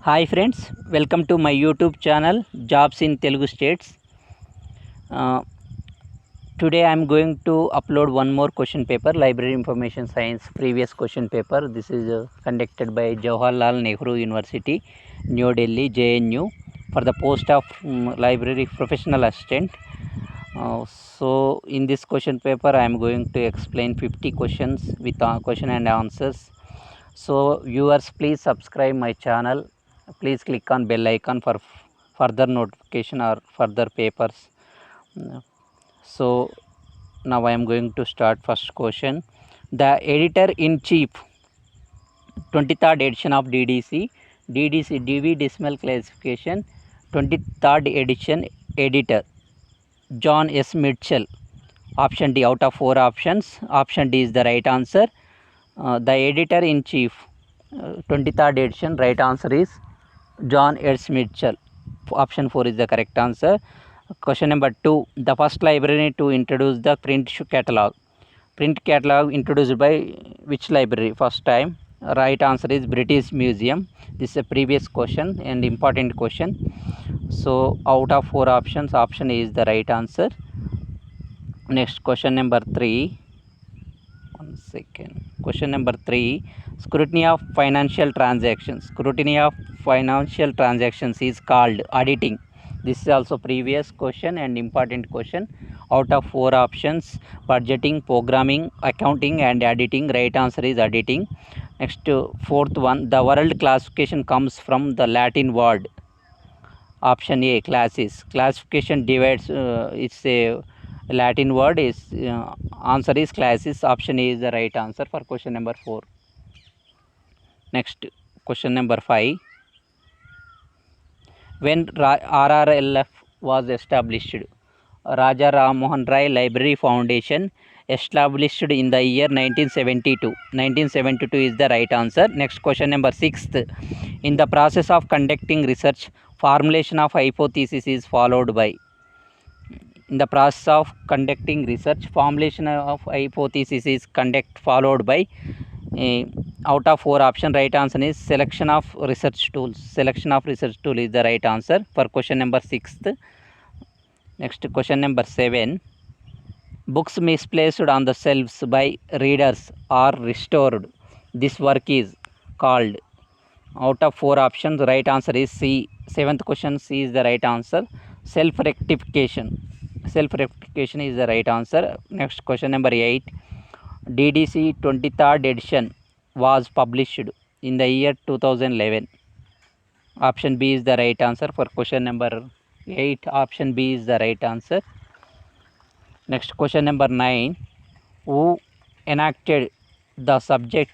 Hi friends, welcome to my YouTube channel Jobs in Telugu States. Uh, Today I am going to upload one more question paper, Library Information Science previous question paper. This is conducted by Jawaharlal Nehru University, New Delhi, JNU, for the post of Library Professional Assistant. So in this question paper I am going to explain 50 questions with question and answers. So viewers, please subscribe my channel. Please click on bell icon for further notification or further papers. So now I am going to start first question. The editor in chief, 23rd edition of DDC DV decimal classification, 23rd edition, editor John S. Mitchell. Option D out of 4 options. Option D is the right answer. The editor in chief, 23rd edition, right answer is John S. Mitchell. Option 4 is the correct answer. Question number 2. The first library to introduce the print catalog. Print catalog introduced by which library first time? Right answer is British Museum. This is a previous question and important question. So out of 4 options, option A is the right answer. Next, question number 3. One second. Question number 3. Scrutiny of financial transactions. Scrutiny of financial transactions is called auditing. This is also previous question and important question. Out of 4 options, budgeting, programming, accounting and auditing. Right answer is auditing. Next, fourth one. The world classification comes from the Latin word. Option A, classes. Classification divides. It's a Latin word. Is answer is classes. Option A is the right answer for question number 4. Next, question number 5. When RRLF was established, Raja Ram Mohan Rai Library Foundation established in the year 1972. 1972 is the right answer. Next, question number 6. In the process of conducting research, formulation of hypothesis is followed by. In the process of conducting research, formulation of hypothesis is followed by. Out of 4 option, right answer is selection of research tools. Selection of research tool is the right answer for question number 6. Next, question number 7. Books misplaced on the shelves by readers are restored. This work is called. Out of 4 options, right answer is C. 7th question, C is the right answer. Self rectification. Self rectification is the right answer. Next, question number 8. DDC 23rd edition was published in the year 2011. Option B is the right answer for question number 8. Option B is the right answer. Next, question number 9. Who enacted the subject?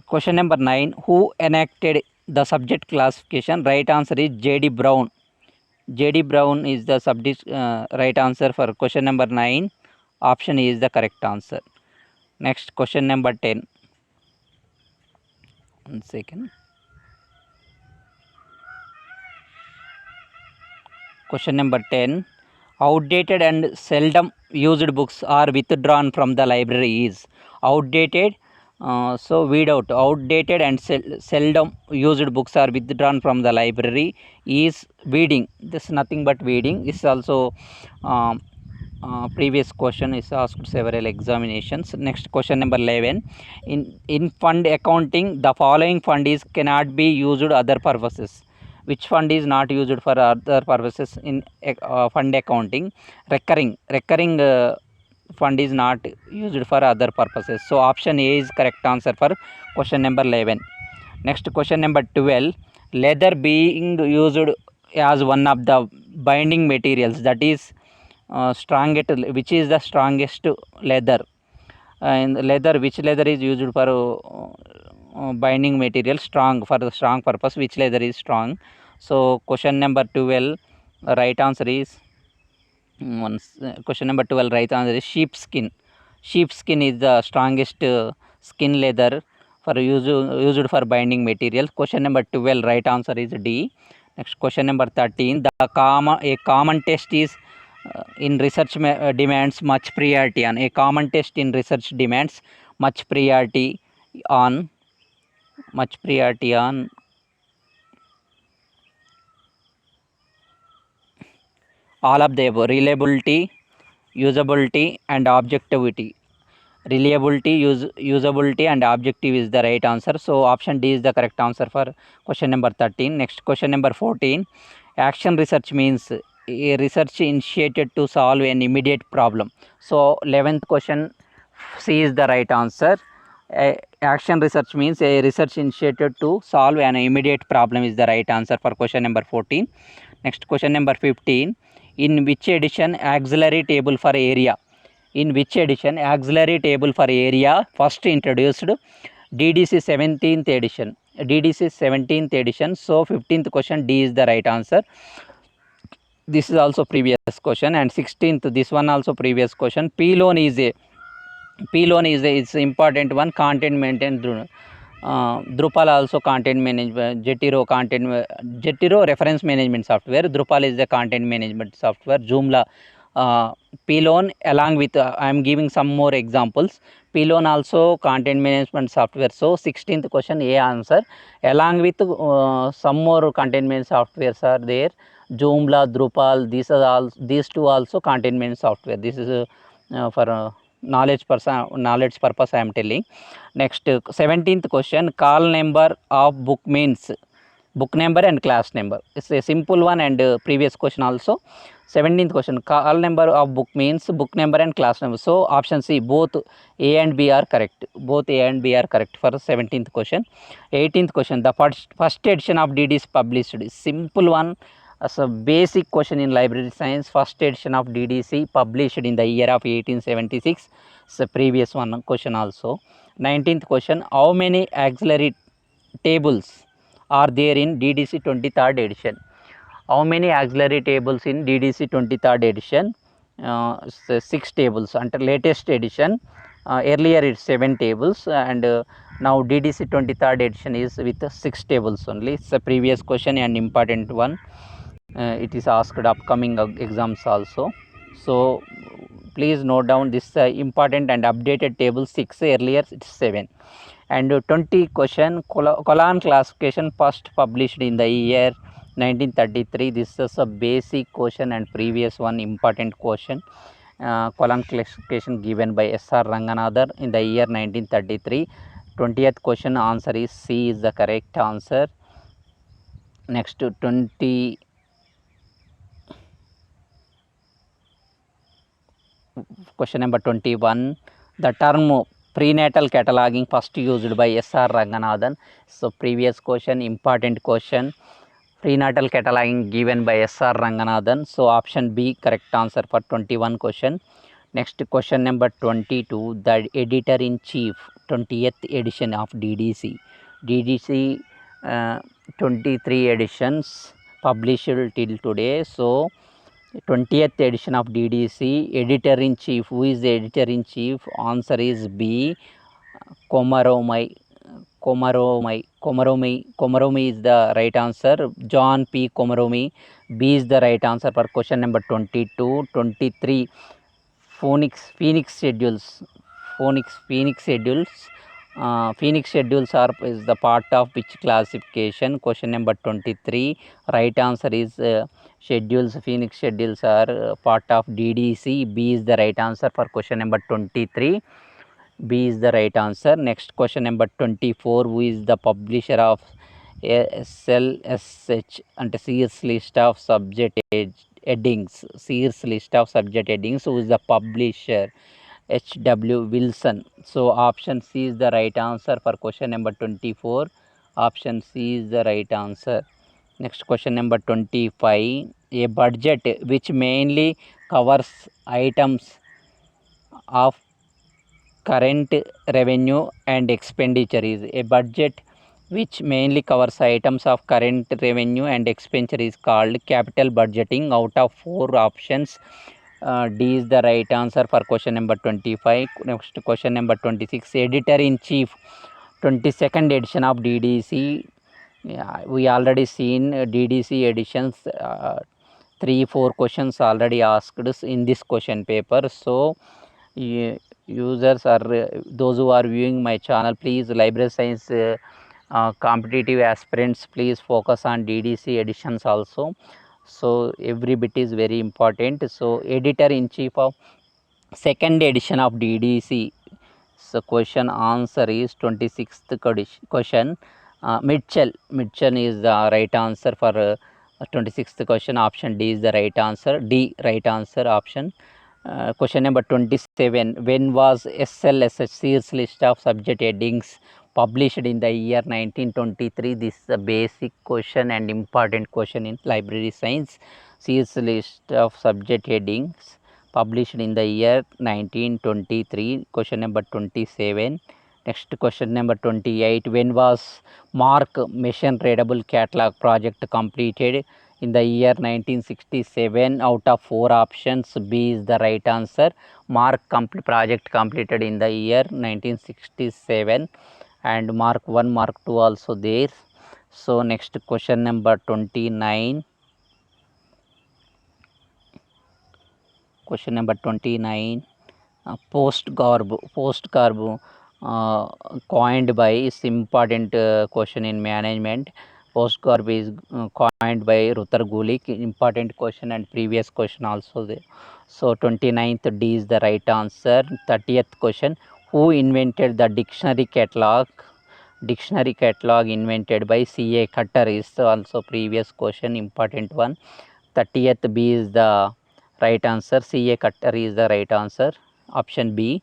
Question number 9. Who enacted the subject classification? Right answer is J.D. Brown. J.D. Brown is the subject right answer for question number 9. Option A is the correct answer. Next, question number 10. One second. Question number 10. Outdated and seldom used books are withdrawn from the library is. Outdated, so weed out. Outdated and seldom used books are withdrawn from the library is weeding. This is nothing but weeding. This is also previous question is asked several examinations. Next, question number 11. In fund accounting, the following fund is cannot be used other purposes. Which fund is not used for other purposes in fund accounting? Recurring fund is not used for other purposes. So option A is correct answer for question number 11. Next, question number 12. Leather being used as one of the binding materials, that is strongest, which is the strongest leather? And leather, which leather is used for binding material? Strong, for the strong purpose, which leather is strong? So question number 12, right answer is question number 12, right answer is sheepskin. Sheepskin is the strongest skin leather for used for binding material. Question number 12, right answer is D. Next, question number 13. A common test is in research demands much priority on. A common test in research demands much priority on. much priority on all of the above: reliability, usability, and objectivity. Reliability, usability, and objective is the right answer. So option D is the correct answer for question number 13. Next, question number 14. Action research means a research initiated to solve an immediate problem. So 11th question, C is the right answer. Action research means a research initiated to solve an immediate problem is the right answer for question number 14. Next, question number 15. In which edition auxiliary table for area? In which edition auxiliary table for area first introduced? DDC 17th edition. DDC 17th edition. So 15th question, D is the right answer. This is also previous question. And 16th, this one also previous question. P-loan is it's important one, content maintain. Drupal also content management, Jetiro reference management software. Drupal is the content management software. Joomla, P-loan along with I am giving some more examples. P-loan also content management software. So 16th question, A answer. Along with some more content management softwares are there. Joomla, Drupal, these two also content management software. This is for knowledge purpose I am telling. Next, 17th question, call number of book means book number and class number. It's a simple one and previous question also. 17th question, call number of book means book number and class number. So option C, both A and B are correct. Both A and B are correct for 17th question. 18th question, the first edition of DD is published. Simple one. As a basic question in library science, first edition of DDC published in the year of 1876. It's a previous one question also. 19th question, how many auxiliary tables are there in DDC 23rd edition? How many auxiliary tables in DDC 23rd edition? 6 tables under latest edition. Earlier it's 7 tables and now DDC 23rd edition is with 6 tables only. It's a previous question and important one. It is asked upcoming exams also. So please note down this important and updated table. 6, earlier it's 7. And 20 question, colon classification first published in the year 1933. This is a basic question and previous one important question. Colon classification given by S.R. Ranganathan in the year 1933. 20th question, answer is C is the correct answer. Next, question number 21. The term prenatal cataloging first used by S.R. Ranganathan. So previous question, important question. Prenatal cataloging given by S.R. Ranganathan. So option B correct answer for 21 question. Next, question number 22. The editor-in-chief 20th edition of DDC. DDC 23 editions published till today. So 20th edition of DDC, editor-in-chief. Who is the editor-in-chief? Answer is B. Komaromi is the right answer. John P. Komaromi. B is the right answer for question number 22. 23. Phoenix schedules. Phoenix schedules is the part of which classification? Question number 23. Right answer is schedules. Phoenix schedules are part of DDC. B is the right answer for question number 23. B is the right answer. Next, question number 24. Who is the publisher of SLSH and Sears list of subject headings? Sears list of subject headings. Who is the publisher? H.W. Wilson. So option C is the right answer for question number 24. Option C is the right answer. Next, question number 25. A budget which mainly covers items of current revenue and expenditure is a budget which mainly covers items of current revenue and expenditure is called capital budgeting. Out of 4 options, D is the right answer for question number 25. Next, question number 26. Editor-in-chief 22nd edition of DDC. We already seen DDC editions. 3-4 questions already asked in this question paper. So users are those who are viewing my channel, please library science competitive aspirants, please focus on DDC editions also. So every bit is very important. So editor in chief of second edition of DDC. So question answer is 26th question. Mitchell is the right answer for 26th question. Option D is the right answer. D right answer option. Question number 27. When was SLSH Sears list of subject headings published in the year 1923? This is a basic question and important question in library science. Sears list of subject headings published in the year 1923. Question number 27. Next question number 28. When was MARC machine readable catalog project completed? In the year 1967. Out of 4 options, B is the right answer. MARC project completed in the year 1967, and MARC 1, MARC 2 also there. So next question number 29. Question number 29. Postgarb coined by is important question in management. Postgarb is coined by Ruther Gulick. Important question and previous question also there. So 29th D is the right answer. 30th question. Who invented the dictionary catalog? Dictionary catalog invented by C.A. Cutter is also previous question, important one. 30th B is the right answer. C.A. Cutter is the right answer. Option B.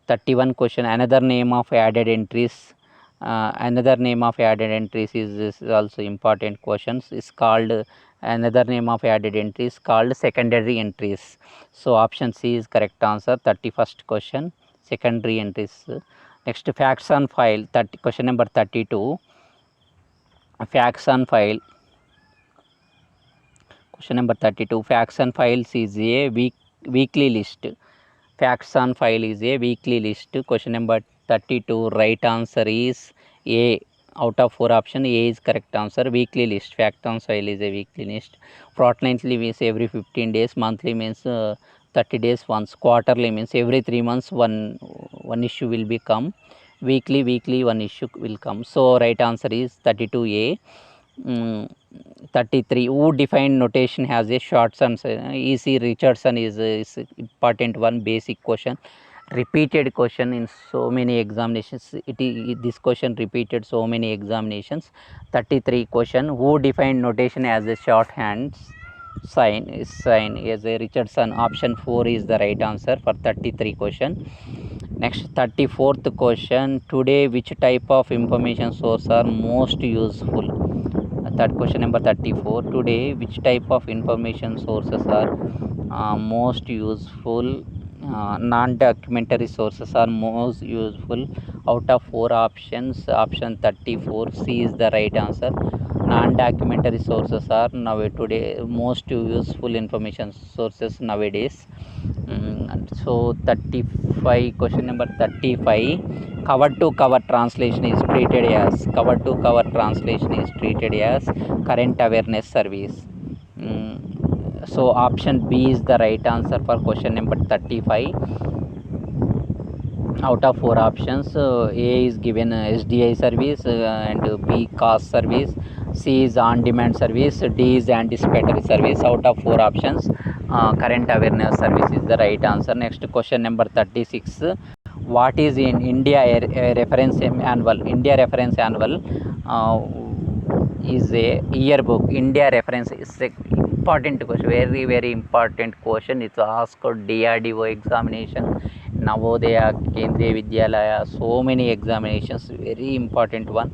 31 question. Another name of added entries. Another name of added entries is also important questions. Is called another name of added entries called secondary entries. So option C is correct answer. 31st question. Secondary entries. Next, facts on file. Question number 32. Facts on file. Question number 32. Facts on files is a weekly list. Facts on file is a weekly list. Question number 32. Right answer is A. Out of 4 options, A is correct answer. Weekly list. Fact on file is a weekly list. Fortnightly means every 15 days. Monthly means 30 days once. Quarterly means every 3 months one issue will become. Weekly one issue will come. So right answer is 32A. 33. Who defined notation has a shorthand? E.C. Richardson is important one, basic question, repeated question in so many examinations. This question repeated so many examinations. 33 question. Who defined notation as a shorthand sign as a Richardson? Option 4 is the right answer for 33 question. Next, 34th question. Today, which type of information source are most useful? Third question number 34. Today, which type of information sources are most useful? Non-documentary sources are most useful. Out of 4 options, option 34 C is the right answer. Non-documentary sources are today most useful information sources nowadays. So 35. Question number 35. Cover to cover translation is treated as current awareness service. So option B is the right answer for question number 35. Out of 4 options, A is given SDI service, and B cost service, C is on demand service, D is anticipatory service. Out of 4 options, current awareness service is the right answer. Next, question number 36. What is in India a reference annual? India reference annual is a yearbook. India reference is a important question, very important question. It's asked DRDO examination, Navodaya, Kendriya Vidyalaya, so many examinations, very important one.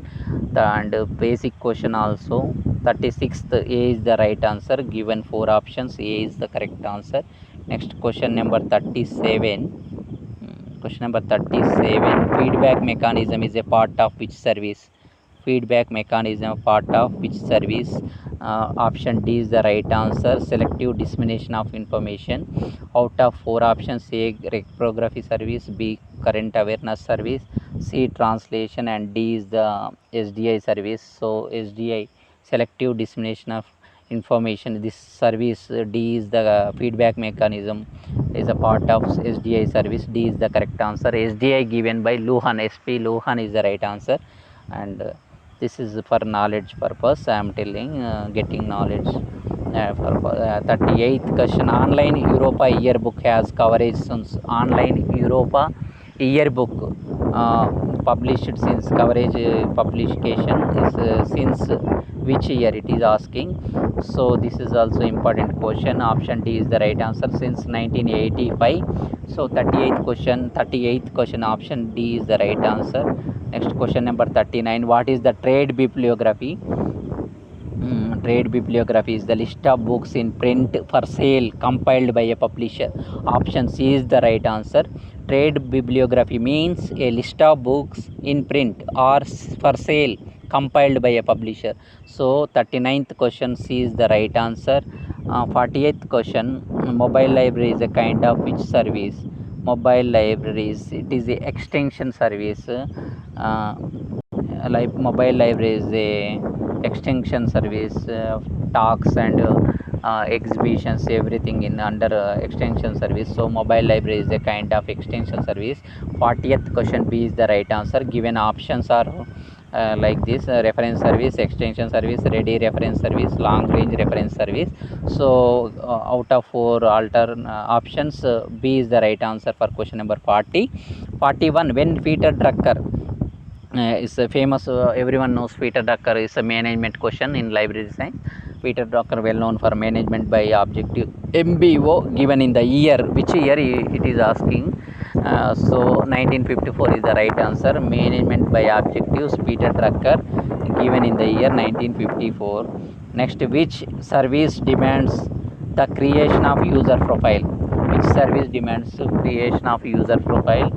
And basic question also. 36th A is the right answer. Given 4 options, A is the correct answer. Next, question number 37. Question number 37. Feedback mechanism is a part of which service? Feedback mechanism part of which service? Option D is the right answer. Selective dissemination of information. Out of 4 options, A reprography service, B current awareness service, C translation, and D is the SDI service. So SDI, selective dissemination of information, this service D is the feedback mechanism, is a part of SDI service. D is the correct answer. SDI given by Luhan, SP Luhan is the right answer. And This is for knowledge purpose I am telling, getting knowledge. For 38th question, online Europa yearbook has coverage since online Europa yearbook uh, published since coverage publication is since which year it is asking. So this is also important question. Option D is the right answer, since 1985. So 38th question option D is the right answer. Next question number 39, what is the trade bibliography? Trade bibliography is the list of books in print for sale compiled by a publisher. Option C is the right answer. Trade bibliography means a list of books in print or for sale compiled by a publisher. So 39th question, C is the right answer. 40th question, mobile library is a kind of which service? Mobile libraries, it is a extension service. Like mobile library is a extension service of talks and exhibitions, everything in under extension service. So mobile library is a kind of extension service. 40th question, B is the right answer. Given options are like this: reference service, extension service, ready reference service, long range reference service. So out of 4 options, B is the right answer for question number 40. 41, when Peter Drucker is a famous, everyone knows Peter Drucker is a management question in library science. Peter Drucker, well known for management by objective MBO, given in the year, which year it is asking. So 1954 is the right answer. Management by objectives, Peter Drucker, given in the year 1954. Next, which service demands the creation of user profile? Which service demands creation of user profile?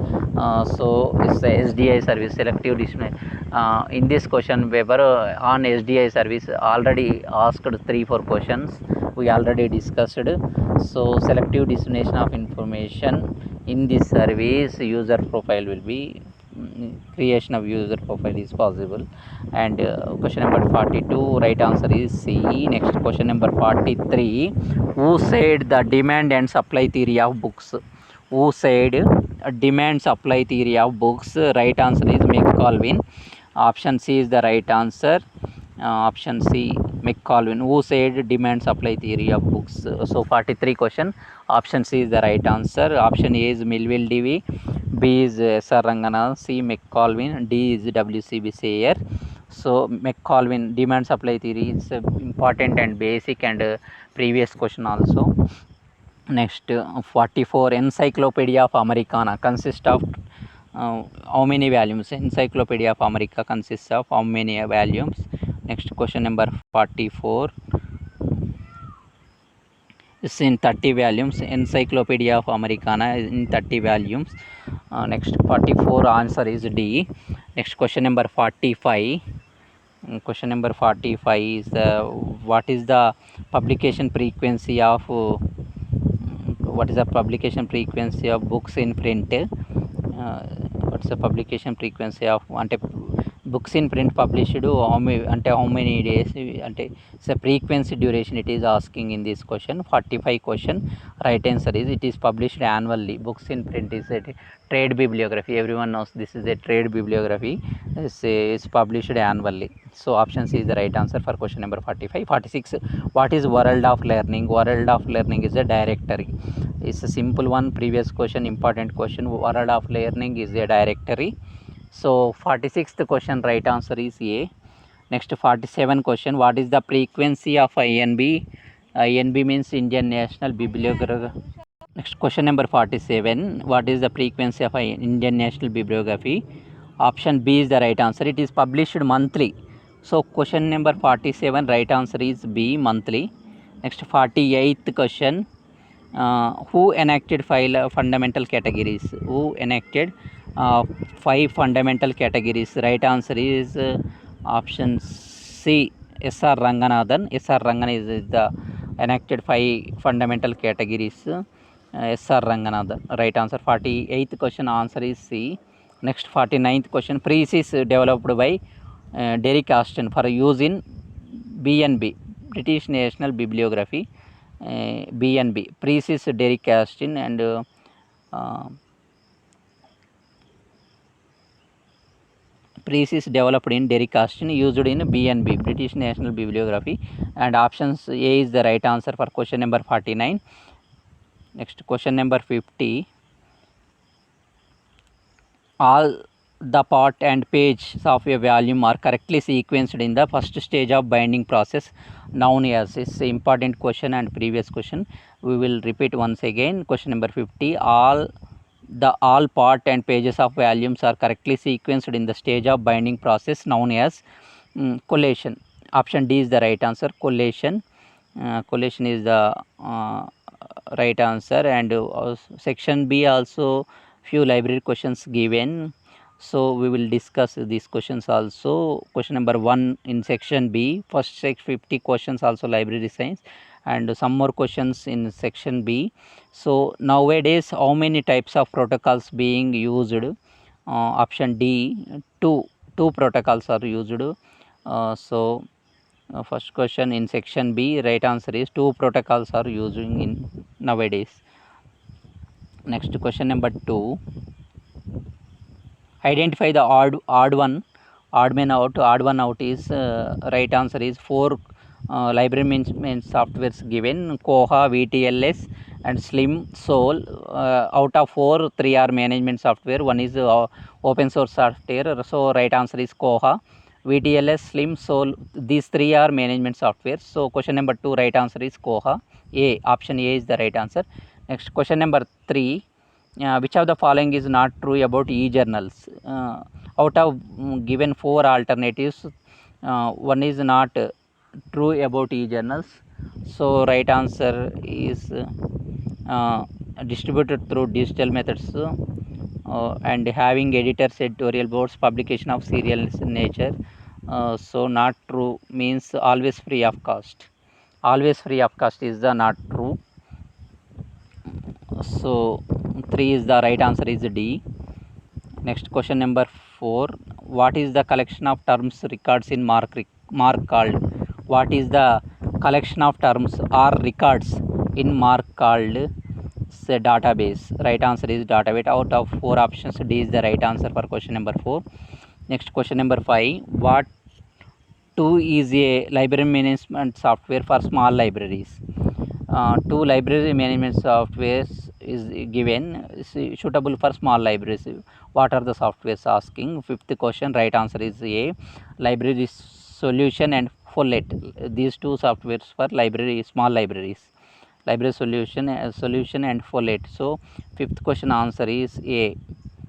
So it's a SDI service, selective destination. In this question paper, on SDI service already asked 3-4 questions, we already discussed. So selective destination of information in this service, user profile will be, creation of user profile is possible. And question number 42, right answer is C. Next question number 43, who said the demand and supply theory of books? Who said demand supply theory of books? Right answer is McColvin. Option C is the right answer. Option C, McColvin. Who said demand supply theory of books? So 43 question, option C is the right answer. Option A is Melville Dewey, B is S.R. Ranganathan, C McColvin, D is W.C.B. Sayer. So McColvin, demand supply theory is important and basic, and previous question also. Next, 44, Encyclopedia of Americana consists of how many volumes? Encyclopedia of America consists of how many volumes? Next question number 44 is in 30 volumes. Encyclopedia of Americana is in 30 volumes. Next, 44 answer is D. Next question number 45. Question number 45 is what is the publication frequency of books in print? What's the publication frequency of ante books in print published how many days, ante it's a frequency duration it is asking in this question. 45 question, right answer is it is published annually. Books in print is a trade bibliography, everyone knows this is a trade bibliography. Is published annually. So option C is the right answer for question number 45. 46, what is world of learning? World of learning is a directory. It's a simple one, previous question, important question. World of learning is a directory. So 46th question, right answer is A. Next, 47 question, what is the frequency of INB? INB means Indian National Bibliography. Next question number 47, what is the frequency of Indian National Bibliography? Option B is the right answer. It is published monthly. So question number 47, right answer is B, monthly. Next, 48th question, who enacted 5 fundamental categories? Who enacted 5 fundamental categories? Right answer is option C, S.R. Ranganathan. S.R. Ranganathan is the enacted 5 fundamental categories. S.R. Ranganathan. Right answer. 48th question answer is C. Next, 49th question, Precis developed by Derek Aston for use in BNB, British National Bibliography. BNB, Precis Derek Aston, and Priest is developed in Derry Castle, used in BNB, British National Bibliography, and options A is the right answer for question number 49. Next, question number 50. All the part and pages of a volume are correctly sequenced in the first stage of binding process, known as. It's an important question and previous question. We will repeat once again. Question number 50. All part and pages of volumes are correctly sequenced in the stage of binding process, known as collation. Option D is the right answer. Collation. Collation is the right answer. And section B also few library questions given, so we will discuss these questions also. Question number 1 in section B, first 50 questions also library science, and some more questions in section B. So nowadays how many types of protocols being used? Option D, two protocols are used. First question in section B, right answer is 2 protocols are using in nowadays. Next, question number 2. Identify the odd one out is right answer is 4 library management softwares given: Koha, VTLS, and Slim Soul. Out of 4, 3 are management software, one is open source software, so right answer is Koha. VTLS, Slim, Soul, these 3 are management software. So question number 2 right answer is Koha. Option A is the right answer. Next, question number 3. Which of the following is not true about e-journals? Out of given 4 alternatives, one is not true about e-journals. So right answer is distributed through digital methods and having editors, editorial boards, publication of serials in nature. So not true means always free of cost. Always free of cost is the not true. So 3 is the right answer is D. Next, question number 4. What is the collection of terms records in mark called? What is the collection of terms or records in mark called? Say database. Right answer is database. Out of 4 options, D is the right answer for question number 4. Next, question number 5. What 2 is a library management software for small libraries? 2 library management softwares is given, suitable for small libraries. What are the softwares asking? 5th question, right answer is A, Library Solution and Follett. These 2 softwares for small libraries, Library Solution and Follett. So 5th question answer is A.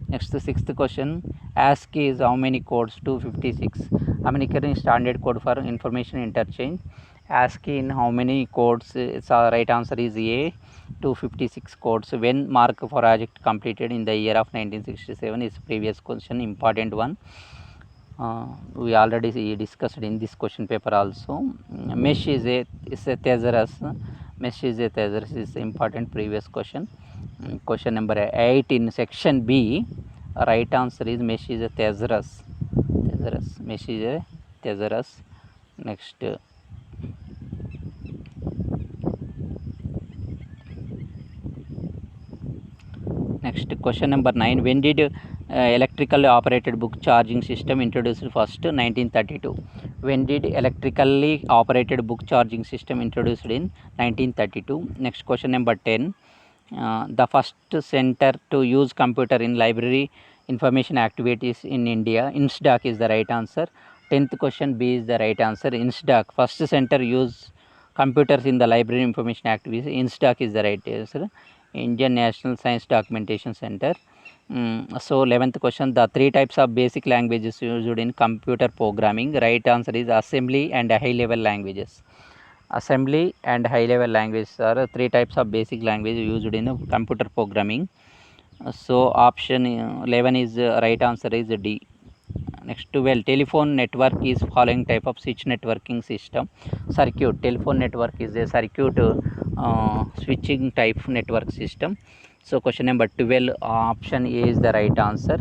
Next, 6th question, ASCII is how many codes? 256. American Standard Code for Information Interchange. ASCII in how many codes? Right answer is A, 256 codes. When MARC project completed? In the year of 1967 is previous question, important one. We already discussed in this question paper also. Mesh is a thesaurus. Mesh is a thesaurus is important previous question. Question number 8 in section B, right answer is mesh is a thesaurus. Mesh is a thesaurus. Next, question number 9. When did electrically operated book charging system introduced first? 1932. When did electrically operated book charging system introduced? In 1932. Next, question number 10. The first center to use computer in library information activities in India. INSDAC is the right answer. 10th question, B is the right answer. INSDAC, first center use computers in the library information activities. INSDAC is the right answer. Indian National Science Documentation Center. So 11th question, the 3 types of basic languages used in computer programming. Right answer is assembly and high level languages. Assembly and high level languages are 3 types of basic language used in computer programming. So option 11 is right answer is D. Next, 12. Telephone network is following type of switch networking system. Circuit. Telephone network is a circuit switching type network system. So question number 12, option A is the right answer.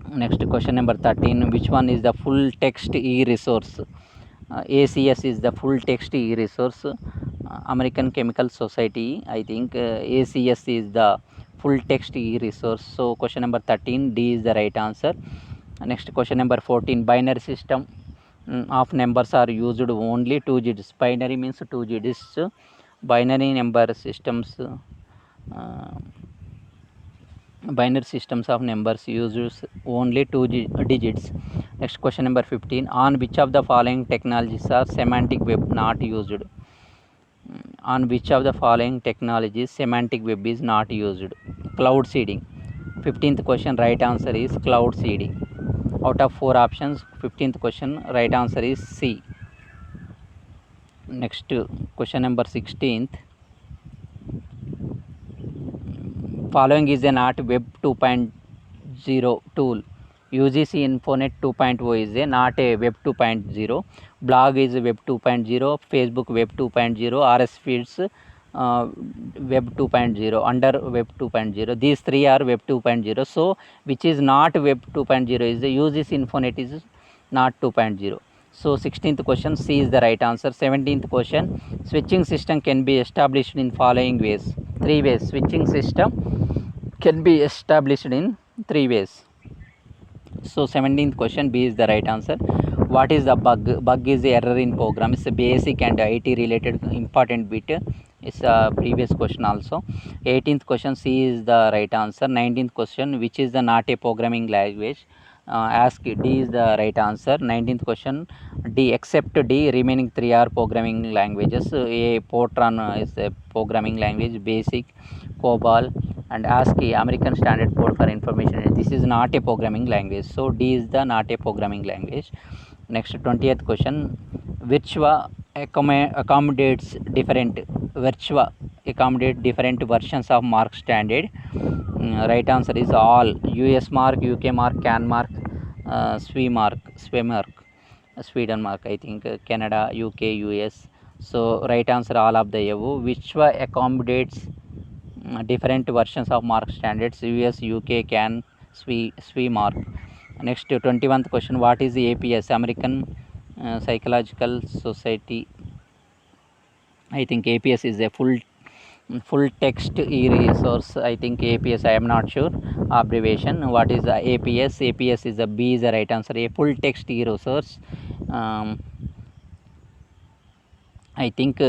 Next, question number 13. Which one is the full text e-resource? ACS is the full text e-resource. American Chemical Society, I think ACS is the full text e-resource. So question number 13, D is the right answer. Next question number 14, binary system of numbers are used only 2 digits. Binary means 2 digits. Binary number systems, binary systems of numbers uses only 2 digits. Next question number 15, on which of the following technologies are semantic web not used? On which of the following technologies semantic web is not used? Cloud seeding. 15th question, right answer is cloud seeding. Out of 4 options, 15th question right answer is C. Next question number 16th, following is a not web 2.0 tool. UGC Infonet 2.0 is a not a web 2.0. Blog is web 2.0. Facebook web 2.0. RS feeds web 2.0 under web 2.0. These three are web 2.0. So which is not web 2.0 is the UGC Infonet is not 2.0. So 16th question C is the right answer. 17th question, switching system can be established in following ways. 3 ways. Switching system can be established in 3 ways. So 17th question B is the right answer. What is the bug? Bug is the error in program. It's a basic and IT related important bit. It's a previous question also. 18th question C is the right answer. 19th question, which is the not a programming language? Ask D is the right answer. 19th question D, except D, remaining 3 are programming languages. A Fortran is a programming language, Basic, COBOL, and ASCII, American Standard Code for Information. This is not a programming language. So D is the not a programming language. Next 20th question, Virtua accommodates different versions of mark standard. Right answer is all. US mark, UK mark, CAN mark, Sweden mark, I think, Canada, UK, US. So right answer all of the above. Virtua accommodates different versions of mark standards, US, UK, CAN, SWE mark. Next 21st question, what is the APS? American Psychological Society. I think APS is a full text e-resource. I think APS, I am not sure abbreviation. What is the APS? APS is a B is the right answer. A full text e-resource. I think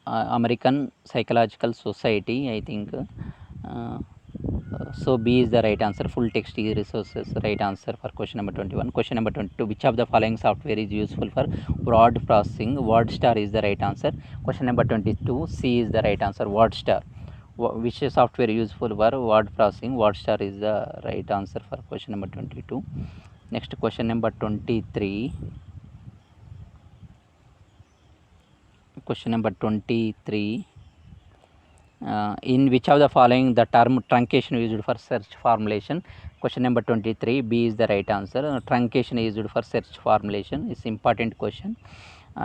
American Psychological Society, I think. So B is the right answer. Full text e-resources, right answer for question number 21. Question number 22, which of the following software is useful for word processing? WordStar is the right answer. Question number 22, C is the right answer. WordStar. Which software is useful for word processing? WordStar is the right answer for question number 22. Next question number 23. Question number 23. In which of the following the term truncation is used for search formulation? Question number 23, B is the right answer. Truncation is used for search formulation. It's important question.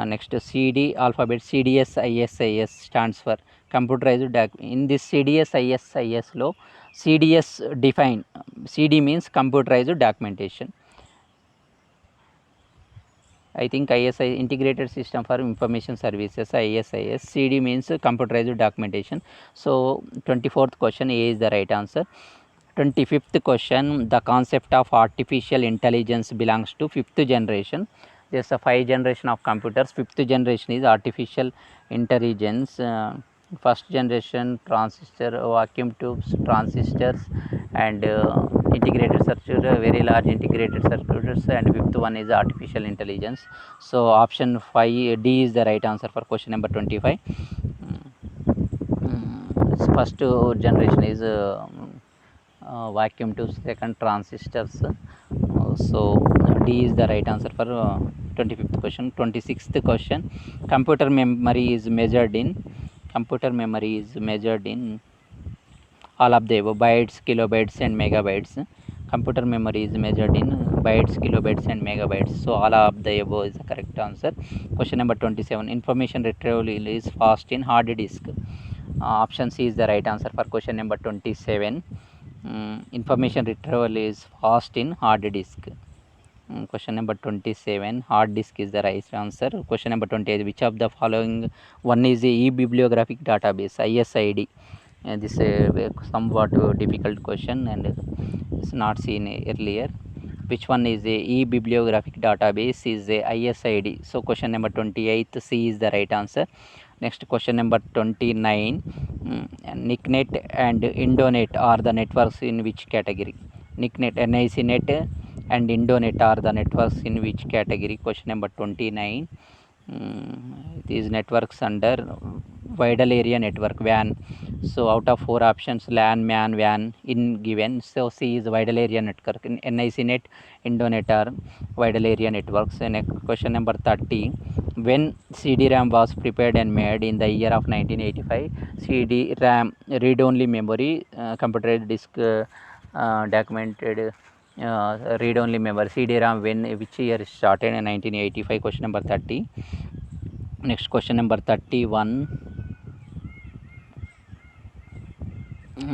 Next, CD alphabet CDS ISIS stands for computerized in this CDS ISIS lo CDS define, CD means computerized documentation. I think ISI, Integrated System for Information Services, ISIS. CD means computerized documentation. So 24th question A is the right answer. 25th question, the concept of artificial intelligence belongs to 5th generation. There's a 5 generation of computers. 5th generation is artificial intelligence. First generation transistor, vacuum tubes, transistors, and integrated circuit, very large integrated circuits, and 5th one is artificial intelligence. So option 5 D is the right answer for question number 25. First generation is vacuum tubes, second transistors. So D is the right answer for 25th question. 26th question, computer memory is measured in all of the above, bytes, kilobytes, and megabytes. Computer memory is measured in bytes, kilobytes, and megabytes. So all of the above is the correct answer. Question number 27, information retrieval is fast in hard disk. Option C is the right answer for question number 27. Information retrieval is fast in hard disk. Question number 27, hard disk is the right answer. Question number 28, which of the following one is the e-bibliographic database, ISID? This is a somewhat difficult question and it's not seen earlier. which one is a e-bibliographic database is a ISID. So question number 28 C is the right answer. Next question number 29, NICNet and Indonet are the networks in which category? NICNet, NICNet and Indonet are the networks in which category? Question number 29. These networks under Widal Area Network, WAN. So out of 4 options, LAN, MAN, WAN in given. So C is Widal Area Network. NICNet, Indonet are Widal Area Networks. And question number 30. When CD-RAM was prepared and made in the year of 1985, CD-RAM read-only memory, computer disk documented read-only memory, CD-RAM, which year started in 1985? Question number 30. Next question number 31.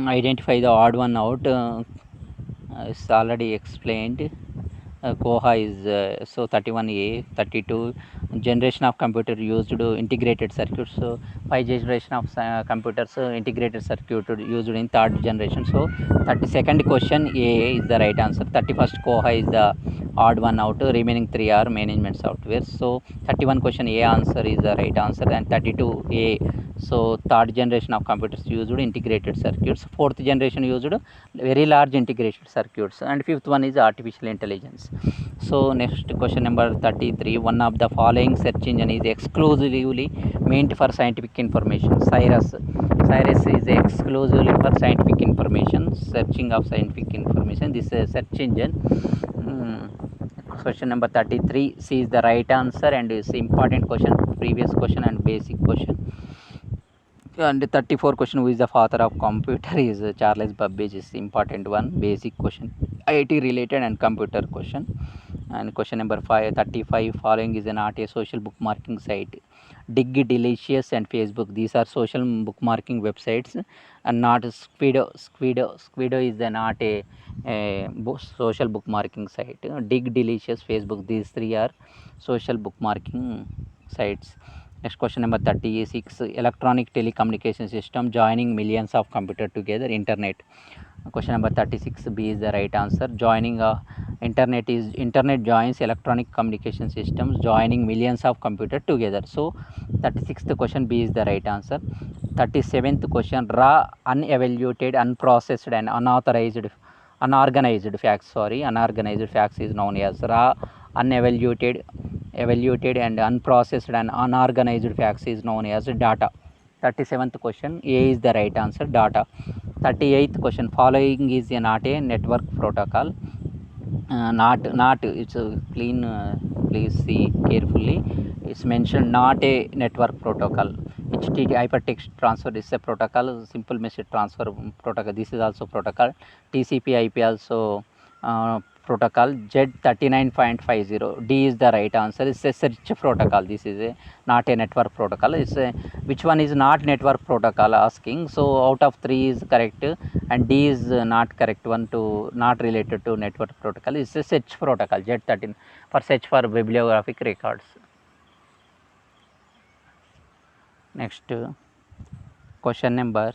Identify the odd one out. It's already explained. Koha is so 31A. 32, generation of computer used integrated circuits. So 5 generation of computers integrated circuit used in 3rd generation. So 32nd question A is the right answer. 31st Koha is the odd one out. Remaining 3 are management software. So 31 question A answer is the right answer, and 32A. So 3rd generation of computers used integrated circuits. 4th generation used very large integrated circuits, and 5th one is artificial intelligence. So next question number 33. One of the following search engine is exclusively meant for scientific information. Cyrus is exclusively for scientific information, searching of scientific information. This is search engine. Question number 33. C is the right answer, and is important question, previous question and basic question. And 34 question, who is the father of computer, is Charles Babbage, is important one, basic question, IIT related and computer question. And question number 35, following is not a social bookmarking site. Digg, Delicious and Facebook, these are social bookmarking websites and not Squido is not a social bookmarking site. Digg, Delicious, Facebook, these 3 are social bookmarking sites. Next question number 36, electronic telecommunication system joining millions of computers together, internet. Question number 36 B is the right answer. Joining internet joins electronic communication systems joining millions of computers together. So 36th question B is the right answer. 37th question, raw, unevaluated, unprocessed and unorganized facts is known as raw, unevaluated, evaluated and unprocessed and unorganized facts is known as data. 37th question A is the right answer, data. 38th question, following is not a network protocol. Not it's a clean, please see carefully, it's mentioned not a network protocol. HTTP hypertext transfer is a protocol, simple message transfer protocol, this is also protocol. TCP IP also protocol. Z39.50 D is the right answer. It's a search protocol. This is not a network protocol. Which one is not network protocol asking. So out of 3 is correct and D is not correct one, to not related to network protocol. It's a search protocol, Z13, for search for bibliographic records. Next question number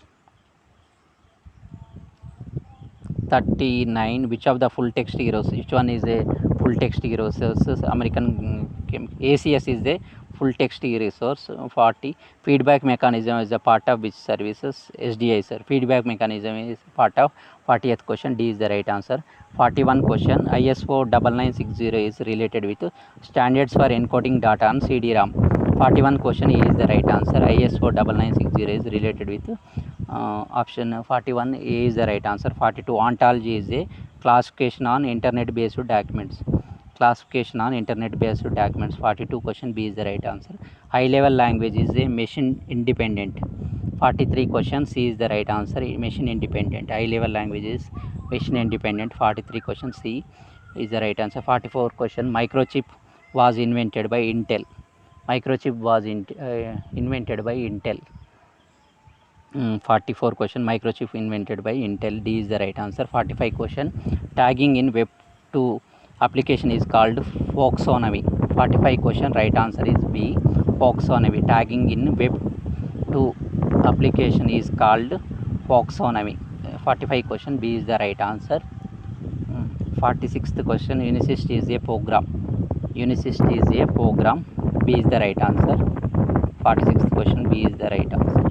39, which of the full text heroes, which one is a full text resource? American ACS is the full text resource. 40, feedback mechanism is a part of which services? SDI, sir. Feedback mechanism is part of 40th question, D is the right answer. 41 question, ISO 9960 is related with standards for encoding data on CD-ROM. 41 question A is the right answer. ISO 9960 is related with option 41 A is the right answer. 42, ontology is a classification on internet based documents. 42 question B is the right answer. High level language is a machine independent. 43 question C is the right answer, machine independent. High level language is machine independent. 43 question C is the right answer. 44 question, microchip was invented by Intel. Microchip was invented by Intel. 44 question, microchip invented by Intel, D is the right answer. 45 question, tagging in web 2 application is called Foxonomy. 45 question, right answer is B, Foxonomy. Tagging in web 2 application is called Foxonomy. 45 question, B is the right answer. 46th question, Unisys is a program. Unisys is a program. B is the right answer. 46th question, B is the right answer.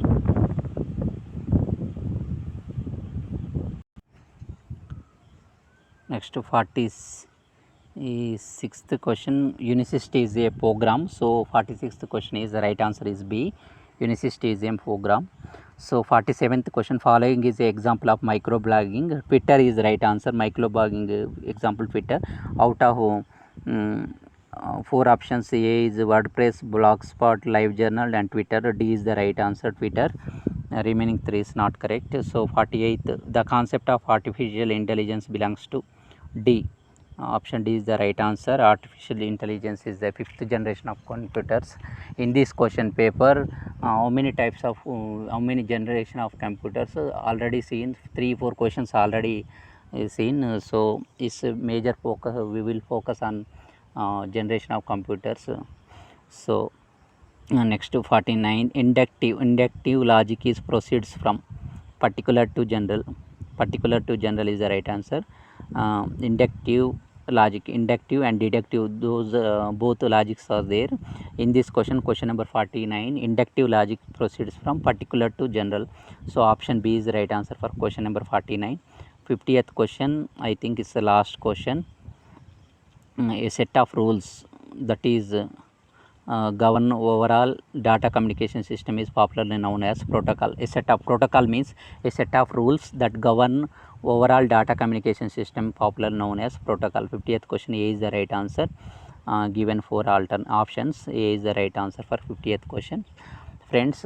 Next, 46th question, Unisys is a program. So 46th question is the right answer is B. Unisys is a program. So 47th question, following is a example of microblogging. Twitter is the right answer. Microblogging example Twitter. Out of 4 options, A is WordPress, Blogspot, LiveJournal and Twitter. D is the right answer, Twitter. Remaining 3 is not correct. So 48th, the concept of artificial intelligence belongs to D. Option D is the right answer. Artificial intelligence is the 5th generation of computers. In this question paper, how many types of how many generation of computers already seen? 3-4 questions already seen. So is major focus, we will focus on generation of computers. So next to 49, inductive logic is proceeds from particular to general. Particular to general is the right answer. Inductive logic, inductive and deductive, those both logics are there in this question number 49. Inductive logic proceeds from particular to general. So option B is the right answer for question number 49. 50th question, I think it's the last question. A set of rules that is govern overall data communication system is popularly known as protocol. A set of protocol means a set of rules that govern overall data communication system, popularly known as protocol. 50th question, A is the right answer. Given 4 alternate options, A is the right answer for 50th question. Friends,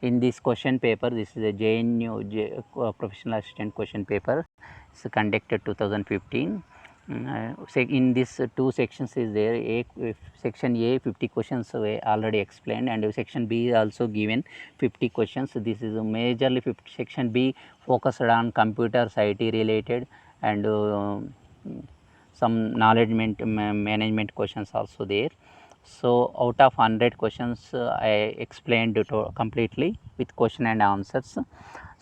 in this question paper, this is a JNU professional assistant question paper. It's conducted 2015. In this 2 sections is there. Section A 50 questions already explained, and section B also given 50 questions. This is majorly section B focused on computers, IT related, and some knowledge management questions also there. So out of 100 questions, I explained completely with question and answers.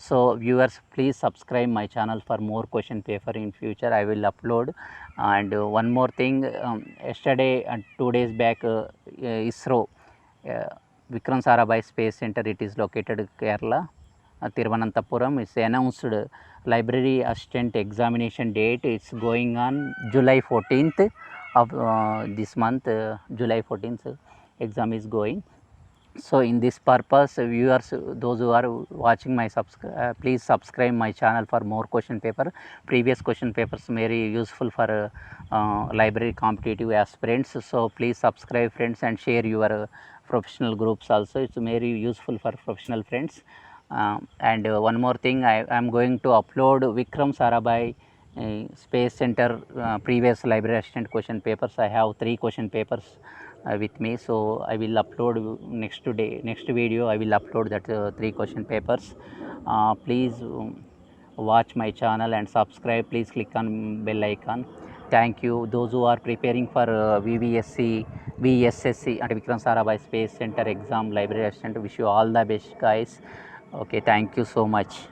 So viewers, please subscribe my channel for more question paper in future. I will upload. And one more thing, yesterday and 2 days back, ISRO Vikram Sarabhai Space Center, it is located in Kerala, Thiruvananthapuram. It's announced library assistant examination date. It's going on July 14th of this month. July 14th exam is going. So in this purpose, viewers, those who are watching my please subscribe my channel for more question paper. Previous question papers very useful for library competitive aspirants. So please subscribe, friends, and share your professional groups also. It's very useful for professional friends. And one more thing, I am going to upload Vikram Sarabhai Space Center previous library assistant question papers. I have 3 question papers with me, so I will upload next video. I will upload that 3 question papers. Please watch my channel and subscribe. Please click on bell icon. Thank you. Those who are preparing for VVSC, VSSC and Vikram Sarabhai Space Center exam library assistant, wish you all the best, guys. Okay, thank you so much.